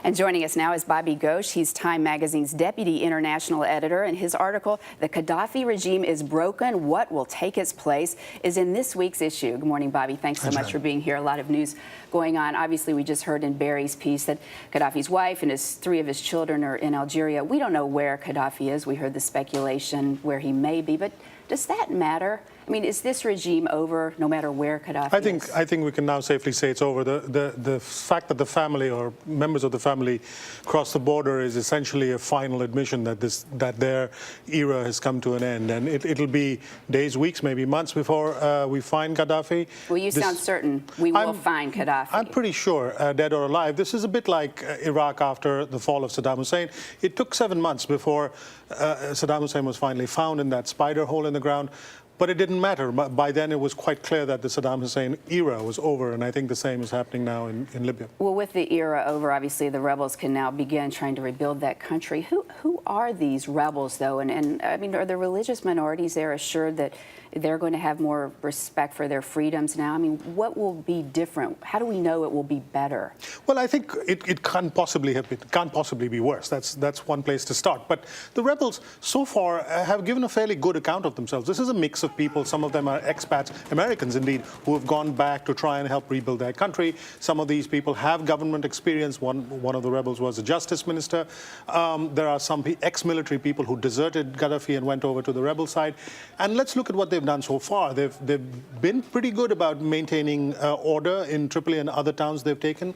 And joining us now is Bobby Ghosh. He's Time Magazine's deputy international editor, and his article, "The Qaddafi Regime is Broken, What Will Take Its Place," is in this week's issue. Good morning, Bobby. Thanks so much for being here. A lot of news going on. Obviously, we just heard in Barry's piece that Qaddafi's wife and three of his children are in Algeria. We don't know where Qaddafi is. We heard the speculation where he may be, but does that matter? I mean, is this regime over no matter where Qaddafi is? I think we can now safely say it's over. The fact that the family or members of the family crossed the border is essentially a final admission that their era has come to an end, and it'll be days, weeks, maybe months before we find Gaddafi. Well, you sound certain we will find Qaddafi. I'm pretty sure, dead or alive. This is a bit like Iraq after the fall of Saddam Hussein. It took 7 months before Saddam Hussein was finally found in that spider hole in the ground. But it didn't matter. By then, it was quite clear that the Saddam Hussein era was over, and I think the same is happening now in Libya. Well, with the era over, obviously, the rebels can now begin trying to rebuild that country. Who are these rebels, though? And I mean, are the religious minorities there assured that they're going to have more respect for their freedoms now? I mean, what will be different? How do we know it will be better? Well, I think it can't possibly be worse. That's one place to start. But the rebels, so far, have given a fairly good account of themselves. This is a mix of people. Some of them are expats, Americans indeed, who have gone back to try and help rebuild their country. Some of these people have government experience. One of the rebels was a justice minister. There are some ex-military people who deserted Gaddafi and went over to the rebel side. And let's look at what they've done so far. They've been pretty good about maintaining order in Tripoli and other towns they've taken.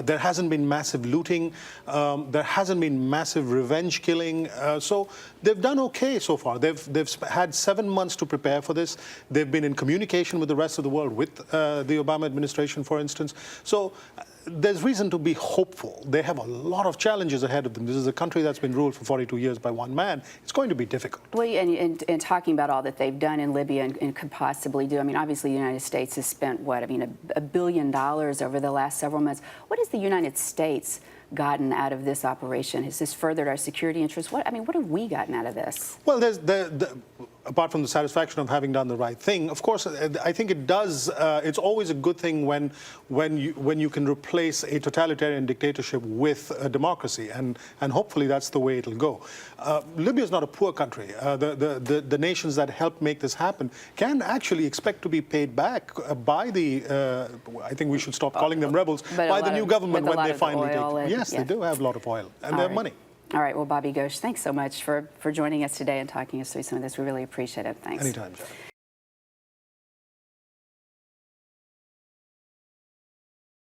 There hasn't been massive looting. There hasn't been massive revenge killing. So they've done okay so far. They've had 7 months to prepare for this. They've been in communication with the rest of the world, with the Obama administration, for instance. So there's reason to be hopeful. They have a lot of challenges ahead of them. This is a country that's been ruled for 42 years by one man. It's going to be difficult. Well, and talking about all that they've done in Libya and could possibly do, I mean, obviously the United States has spent, what, I mean, $1 billion over the last several months. What has the United States gotten out of this operation? Has this furthered our security interests? What have we gotten out of this? Well, apart from the satisfaction of having done the right thing, of course, I think it does. It's always a good thing when you can replace a totalitarian dictatorship with a democracy, and hopefully that's the way it'll go. Libya is not a poor country. The nations that helped make this happen can actually expect to be paid back by the. I think we should stop calling them rebels, by the new government when they finally take. Yes, they do have a lot of oil, and they have money. All right. Well, Bobby Ghosh, thanks so much for joining us today and talking us through some of this. We really appreciate it. Thanks. Anytime, John.